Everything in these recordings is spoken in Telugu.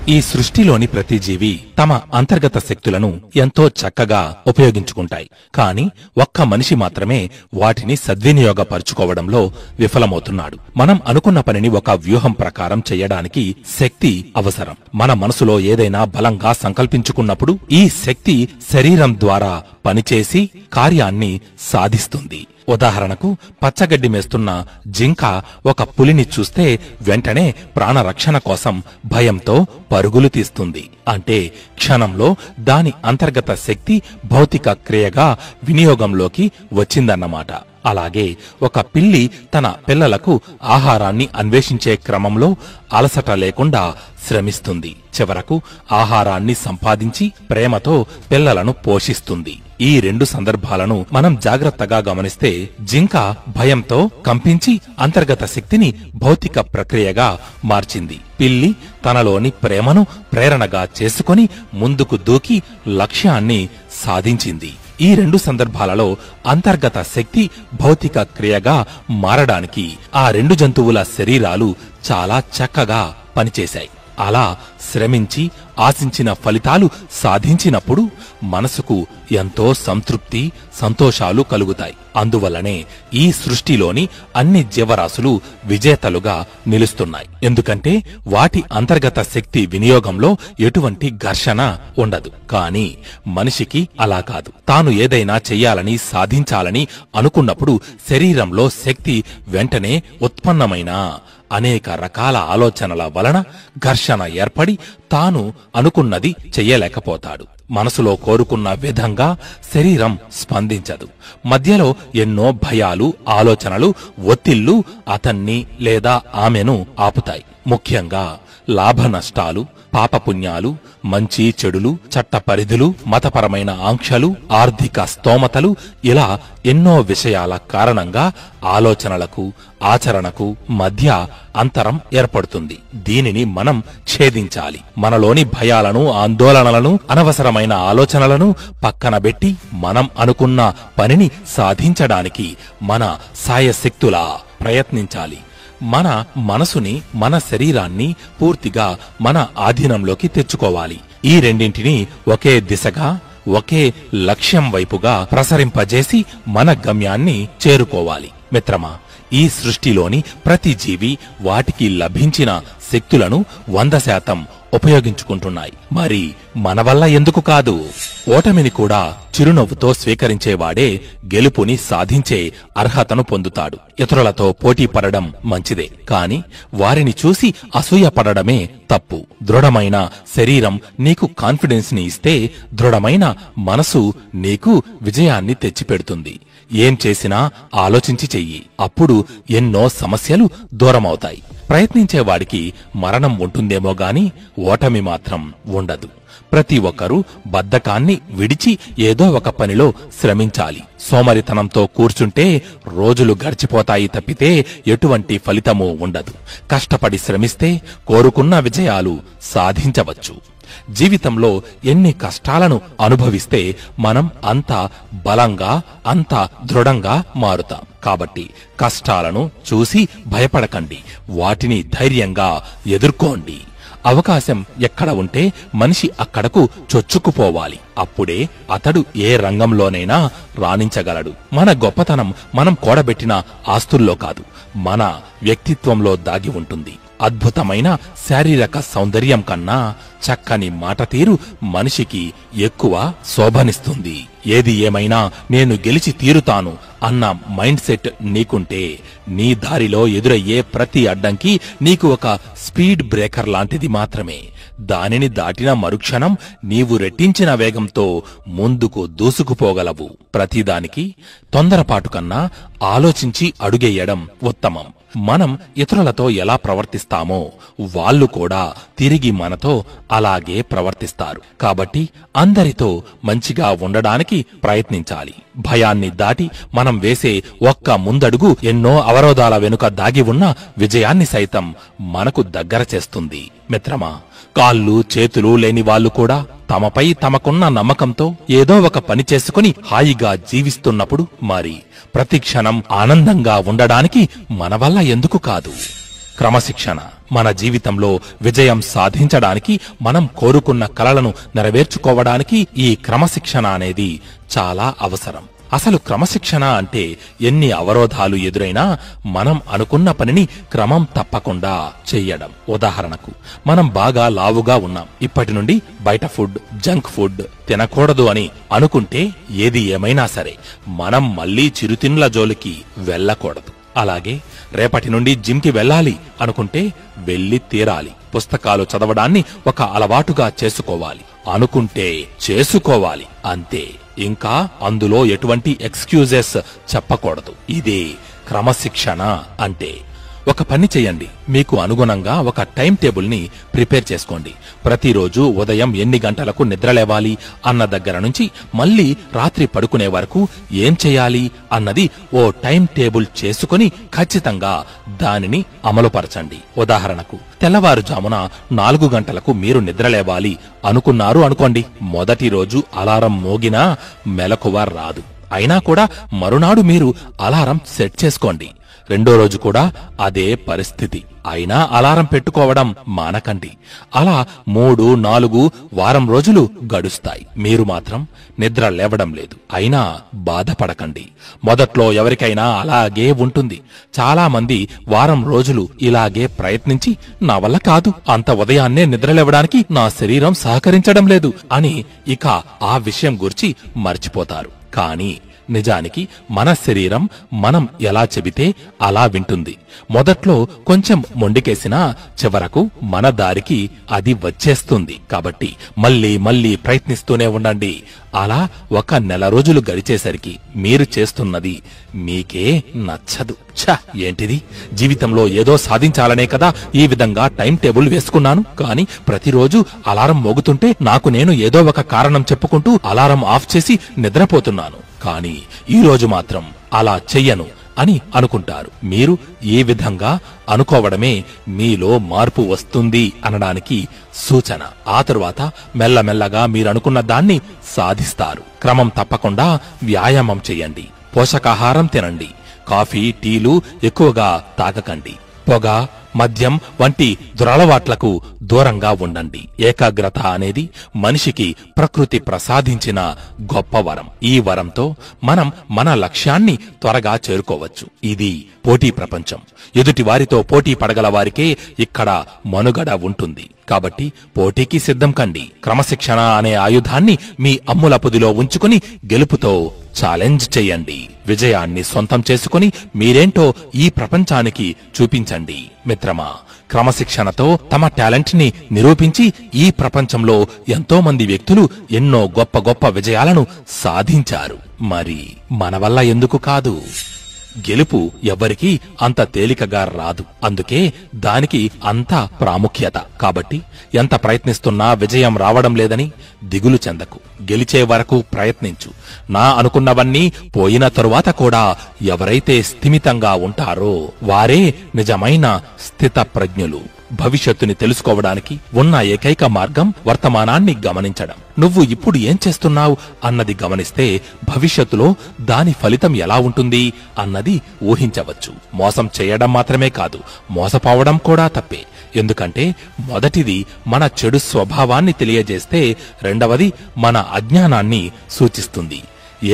ఈ సృష్టిలోని ప్రతి జీవి తమ అంతర్గత శక్తులను ఎంతో చక్కగా ఉపయోగించుకుంటాయి. కాని ఒక్క మనిషి మాత్రమే వాటిని సద్వినియోగపరుచుకోవడంలో విఫలమవుతున్నాడు. మనం అనుకున్న పనిని ఒక వ్యూహం ప్రకారం చెయ్యడానికి శక్తి అవసరం. మన మనసులో ఏదైనా బలంగా సంకల్పించుకున్నప్పుడు ఈ శక్తి శరీరం ద్వారా పనిచేసి కార్యాన్ని సాధిస్తుంది. ఉదాహరణకు పచ్చగడ్డి మేస్తున్న జింక ఒక పులిని చూస్తే వెంటనే ప్రాణరక్షణ కోసం భయంతో పరుగులు తీస్తుంది. అంటే క్షణంలో దాని అంతర్గత శక్తి భౌతిక క్రియగా వినియోగంలోకి వచ్చిందన్నమాట. అలాగే ఒక పిల్లి తన పిల్లలకు ఆహారాన్ని అన్వేషించే క్రమంలో అలసట లేకుండా శ్రమిస్తుంది. చివరకు ఆహారాన్ని సంపాదించి ప్రేమతో పిల్లలను పోషిస్తుంది. ఈ రెండు సందర్భాలను మనం జాగ్రత్తగా గమనిస్తే జింక భయంతో కంపించి అంతర్గత శక్తిని భౌతిక ప్రక్రియగా మార్చింది. పిల్లి తనలోని ప్రేమను ప్రేరణగా చేసుకొని ముందుకు దూకి లక్ష్యాన్ని సాధించింది. ఈ రెండు సందర్భాలలో అంతర్గత శక్తి భౌతిక క్రియగా మారడానికి ఆ రెండు జంతువుల శరీరాలు చాలా చక్కగా పనిచేశాయి. అలా శ్రమించి ఆశించిన ఫలితాలు సాధించినప్పుడు మనసుకు ఎంతో సంతృప్తి, సంతోషాలు కలుగుతాయి. అందువల్లనే ఈ సృష్టిలోని అన్ని జీవరాశులు విజేతలుగా నిలుస్తున్నాయి. ఎందుకంటే వాటి అంతర్గత శక్తి వినియోగంలో ఎటువంటి ఘర్షణ ఉండదు. కానీ మనిషికి అలా కాదు. తాను ఏదైనా చెయ్యాలని, సాధించాలని అనుకున్నప్పుడు శరీరంలో శక్తి వెంటనే ఉత్పన్నమైన అనేక రకాల ఆలోచనల వలన ఘర్షణ ఏర్పడి తాను అనుకున్నది చెయ్యలేకపోతాడు. మనసులో కోరుకున్న విధంగా శరీరం స్పందించదు. మధ్యలో ఎన్నో భయాలు, ఆలోచనలు, ఒత్తిళ్లు అతన్ని లేదా ఆమెను ఆపుతాయి. ముఖ్యంగా లాభ నష్టాలు, పాపపుణ్యాలు, మంచి చెడులు, చట్ట పరిధులు, మతపరమైన ఆంక్షలు, ఆర్థిక స్తోమతలు, ఇలా ఎన్నో విషయాల కారణంగా ఆలోచనలకు, ఆచరణకు మధ్య అంతరం ఏర్పడుతుంది. దీనిని మనం ఛేదించాలి. మనలోని భయాలను, ఆందోళనలను, అనవసరమైన ఆలోచనలను పక్కనబెట్టి మనం అనుకున్న పనిని సాధించడానికి మన సాయశక్తులా ప్రయత్నించాలి. మన మనసుని, మన శరీరాన్ని పూర్తిగా మన ఆధీనంలోకి తెచ్చుకోవాలి. ఈ రెండింటినీ ఒకే దిశగా, ఒకే లక్ష్యం వైపుగా ప్రసరింపజేసి మన గమ్యాన్ని చేరుకోవాలి. మిత్రమా, ఈ సృష్టిలోని ప్రతి జీవి వాటికి లభించిన శక్తులను 100% ఉపయోగించుకుంటున్నాయి. మరి మన వల్ల ఎందుకు కాదు? ఓటమిని కూడా చిరునవ్వుతో స్వీకరించేవాడే గెలుపుని సాధించే అర్హతను పొందుతాడు. ఇతరులతో పోటీ పడడం మంచిదే, కాని వారిని చూసి అసూయ పడడమే తప్పు. దృఢమైన శరీరం నీకు కాన్ఫిడెన్స్ ని ఇస్తే, దృఢమైన మనసు నీకు విజయాన్ని తెచ్చిపెడుతుంది. ఏం చేసినా ఆలోచించి చెయ్యి. అప్పుడు ఎన్నో సమస్యలు దూరమవుతాయి. ప్రయత్నించేవాడికి మరణం ఉంటుందేమో గాని ఓటమి మాత్రం ఉండదు. ప్రతి ఒక్కరూ బద్ధకాన్ని విడిచి ఏదో ఒక పనిలో శ్రమించాలి. సోమరితనంతో కూర్చుంటే రోజులు గడిచిపోతాయి తప్పితే ఎటువంటి ఫలితమూ ఉండదు. కష్టపడి శ్రమిస్తే కోరుకున్న విజయాలు సాధించవచ్చు. జీవితంలో ఎన్ని కష్టాలను అనుభవిస్తే మనం అంత బలంగా, అంత దృఢంగా మారుతాం. కాబట్టి కష్టాలను చూసి భయపడకండి, వాటిని ధైర్యంగా ఎదుర్కోండి. అవకాశం ఎక్కడ ఉంటే మనిషి అక్కడకు చొచ్చుకుపోవాలి. అప్పుడే అతడు ఏ రంగంలోనైనా రాణించగలడు. మన గొప్పతనం మనం కూడబెట్టిన ఆస్తుల్లో కాదు, మన వ్యక్తిత్వంలో దాగి ఉంటుంది. అద్భుతమైన శారీరక సౌందర్యం కన్నా చక్కని మాట తీరు మనిషికి ఎక్కువ శోభనిస్తుంది. ఏది ఏమైనా నేను గెలిచి తీరుతాను అన్న మైండ్ సెట్ నీకుంటే నీ దారిలో ఎదురయ్యే ప్రతి అడ్డంకి నీకు ఒక స్పీడ్ బ్రేకర్ లాంటిది మాత్రమే. దానిని దాటిన మరుక్షణం నీవు రెట్టించిన వేగంతో ముందుకు దూసుకుపోగలవు. ప్రతిదానికి తొందరపాటు కన్నా ఆలోచించి అడుగేయడం ఉత్తమం. మనం ఇతరులతో ఎలా ప్రవర్తిస్తామో వాళ్ళు కూడా తిరిగి మనతో అలాగే ప్రవర్తిస్తారు. కాబట్టి అందరితో మంచిగా ఉండడానికి ప్రయత్నించాలి. భయాన్ని దాటి మనం వేసే ఒక్క ముందడుగు ఎన్నో అవరోధాల వెనుక దాగి ఉన్న విజయాన్ని సైతం మనకు దగ్గర చేస్తుంది. మిత్రమా, కాళ్ళు చేతులు లేని వాళ్ళు కూడా తమపై తమకున్న నమ్మకంతో ఏదో ఒక పని చేసుకుని హాయిగా జీవిస్తున్నప్పుడు మరి ప్రతి క్షణం ఆనందంగా ఉండడానికి మన వల్ల ఎందుకు కాదు? క్రమశిక్షణ మన జీవితంలో విజయం సాధించడానికి, మనం కోరుకున్న కలలను నెరవేర్చుకోవడానికి ఈ క్రమశిక్షణ అనేది చాలా అవసరం. అసలు క్రమశిక్షణ అంటే ఎన్ని అవరోధాలు ఎదురైనా మనం అనుకున్న పనిని క్రమం తప్పకుండా చెయ్యడం. ఉదాహరణకు, మనం బాగా లావుగా ఉన్నాం, ఇప్పటి నుండి బయట ఫుడ్, జంక్ ఫుడ్ తినకూడదు అని అనుకుంటే ఏది ఏమైనా సరే మనం మళ్లీ చిరుతిండ్ల జోలికి వెళ్ళకూడదు. అలాగే రేపటి నుండి జిమ్కి వెళ్ళాలి అనుకుంటే వెళ్లి తీరాలి. పుస్తకాలు చదవడాన్ని ఒక అలవాటుగా చేసుకోవాలి అనుకుంటే చేసుకోవాలి, అంతే. ఇంకా అందులో ఎటువంటి ఎక్స్క్యూజెస్ చెప్పకూడదు. ఇదే క్రమశిక్షణ అంటే. ఒక పని చెయ్యండి, మీకు అనుగుణంగా ఒక టైం టేబుల్ ని ప్రిపేర్ చేసుకోండి. ప్రతిరోజు ఉదయం ఎన్ని గంటలకు నిద్రలేవాలి అన్న దగ్గర నుంచి మళ్లీ రాత్రి పడుకునే వరకు ఏం చేయాలి అన్నది ఓ టైం టేబుల్ చేసుకుని ఖచ్చితంగా దానిని అమలుపరచండి. ఉదాహరణకు, తెల్లవారుజామున 4 గంటలకు మీరు నిద్రలేవాలి అనుకున్నారు అనుకోండి. మొదటి రోజు అలారం మోగినా మెలకువ రాదు. అయినా కూడా మరునాడు మీరు అలారం సెట్ చేసుకోండి. రెండో రోజు కూడా అదే పరిస్థితి. అయినా అలారం పెట్టుకోవడం మానకండి. అలా 3, 4 వారం రోజులు గడుస్తాయి. మీరు మాత్రం నిద్ర లేవడం లేదు. అయినా బాధపడకండి. మొదట్లో ఎవరికైనా అలాగే ఉంటుంది. చాలా మంది వారం రోజులు ఇలాగే ప్రయత్నించి నా వల్ల కాదు, అంత ఉదయాన్నే నిద్రలేవడానికి నా శరీరం సహకరించడం లేదు అని ఇక ఆ విషయం గురించి మర్చిపోతారు. కానీ నిజానికి మన శరీరం మనం ఎలా చెబితే అలా వింటుంది. మొదట్లో కొంచెం మొండికేసినా చివరకు మన దారికి అది వచ్చేస్తుంది. కాబట్టి మళ్ళీ ప్రయత్నిస్తూనే ఉండండి. అలా 1 నెల రోజులు గడిచేసరికి మీరు చేస్తున్నది మీకే నచ్చదు. ఏంటిది, జీవితంలో ఏదో సాధించాలనే కదా ఈ విధంగా టైం టేబుల్ వేసుకున్నాను, కానీ ప్రతిరోజు అలారం మోగుతుంటే నాకు నేను ఏదో ఒక కారణం చెప్పుకుంటూ అలారం ఆఫ్ చేసి నిద్రపోతున్నాను. కానీ ఈ రోజు మాత్రం అలా చెయ్యను అని అనుకుంటారు. మీరు ఈ విధంగా అనుకోవడమే మీలో మార్పు వస్తుంది అనడానికి సూచన. ఆ తరువాత మెల్లమెల్లగా మీరనుకున్న దాన్ని సాధిస్తారు. క్రమం తప్పకుండా వ్యాయామం చెయ్యండి. పోషకాహారం తినండి. కాఫీ, టీలు ఎక్కువగా తాగకండి. పొగ, మద్యం వంటి దురలవాట్లకు దూరంగా ఉండండి. ఏకాగ్రత అనేది మనిషికి ప్రకృతి ప్రసాదించిన గొప్ప వరం. ఈ వరంతో మనం మన లక్ష్యాన్ని త్వరగా చేరుకోవచ్చు. ఇది పోటీ ప్రపంచం. ఎదుటి వారితో పోటీ పడగల వారికే ఇక్కడ మనుగడ ఉంటుంది. కాబట్టి పోటీకి సిద్ధం కండి. క్రమశిక్షణ అనే ఆయుధాన్ని మీ అమ్ముల పొదిలో ఉంచుకుని గెలుపుతో ఛాలెంజ్ చెయ్యండి. విజయాన్ని సొంతం చేసుకుని మీరేంటో ఈ ప్రపంచానికి చూపించండి. మిత్రమా, క్రమశిక్షణతో తమ టాలెంట్ ని నిరూపించి ఈ ప్రపంచంలో ఎంతో మంది వ్యక్తులు ఎన్నో గొప్ప గొప్ప విజయాలను సాధించారు. మరి మన వల్ల ఎందుకు కాదు? గెలుపు ఎవ్వరికీ అంత తేలికగా రాదు. అందుకే దానికి అంత ప్రాముఖ్యత. కాబట్టి ఎంత ప్రయత్నిస్తున్నా విజయం రావడం లేదని దిగులు చెందకు. గెలిచే వరకు ప్రయత్నించు. నా అనుకున్నవన్నీ పోయిన తరువాత కూడా ఎవరైతే స్థిమితంగా ఉంటారో వారే నిజమైన స్థితప్రజ్ఞులు. భవిష్యత్తుని తెలుసుకోవడానికి ఉన్న ఏకైక మార్గం వర్తమానాన్ని గమనించడం. నువ్వు ఇప్పుడు ఏం చేస్తున్నావు అన్నది గమనిస్తే భవిష్యత్తులో దాని ఫలితం ఎలా ఉంటుంది అన్నది ఊహించవచ్చు. మోసం చేయడం మాత్రమే కాదు, మోసపోవడం కూడా తప్పే. ఎందుకంటే మొదటిది మన చెడు స్వభావాన్ని తెలియజేస్తే రెండవది మన అజ్ఞానాన్ని సూచిస్తుంది.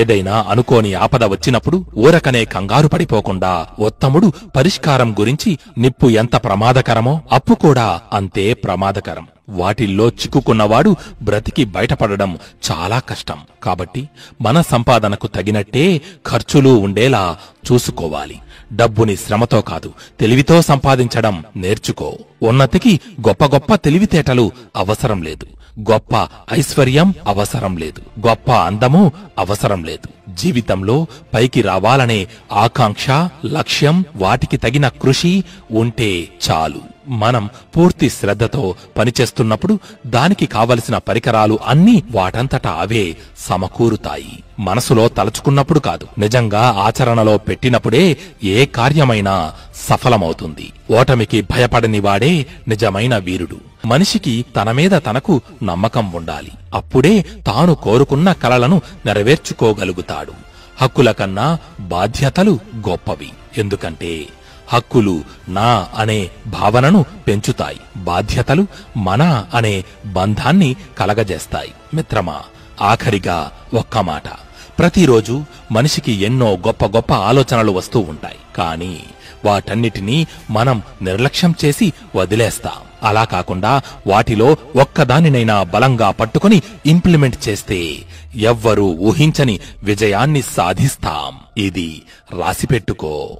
ఏదైనా అనుకోని ఆపద వచ్చినప్పుడు ఊరకనే కంగారు పడిపోకుండా ఉత్తముడు పరిష్కారం గురించి, నిప్పు ఎంత ప్రమాదకరమో అప్పు కూడా అంతే ప్రమాదకరం. వాటిల్లో చిక్కుకున్నవాడు బ్రతికి బయటపడడం చాలా కష్టం. కాబట్టి మన సంపాదనకు తగినట్టే ఖర్చులు ఉండేలా చూసుకోవాలి. డబ్బుని శ్రమతో కాదు, తెలివితో సంపాదించడం నేర్చుకో. ఉన్నతికి గొప్ప గొప్ప తెలివితేటలు అవసరం లేదు. గొప్ప ఐశ్వర్యం అవసరం లేదు. గొప్ప అందము అవసరం లేదు. జీవితంలో పైకి రావాలనే ఆకాంక్ష, లక్ష్యం, వాటికి తగిన కృషి ఉంటే చాలు. మనం పూర్తి శ్రద్ధతో పనిచేస్తున్నప్పుడు దానికి కావలసిన పరికరాలు అన్నీ వాటంతటా అవే సమకూరుతాయి. మనసులో తలచుకున్నప్పుడు కాదు, నిజంగా ఆచరణలో పెట్టినప్పుడే ఏ కార్యమైనా సఫలమవుతుంది. ఓటమికి భయపడని వాడే నిజమైన వీరుడు. మనిషికి తన మీద తనకు నమ్మకం ఉండాలి. అప్పుడే తాను కోరుకున్న కలలను నెరవేర్చుకోగలుగుతాడు. హక్కుల కన్నా బాధ్యతలు గొప్పవి. ఎందుకంటే హక్కులు నా అనే భావనను పెంచుతాయి. బాధ్యతలు మన అనే బంధాన్ని కలగజేస్తాయి. మిత్రమా, ఆఖరిగా ఒక్క మాట. ప్రతిరోజు మనిషికి ఎన్నో గొప్ప గొప్ప ఆలోచనలు వస్తూ ఉంటాయి. కానీ వాటన్నిటినీ మనం నిర్లక్ష్యం చేసి వదిలేస్తాం. అలా కాకుండా వాటిలో ఒక్కదానినైనా బలంగా పట్టుకుని ఇంప్లిమెంట్ చేస్తే ఎవ్వరూ ఊహించని విజయాన్ని సాధిస్తాం. ఇది రాసిపెట్టుకో.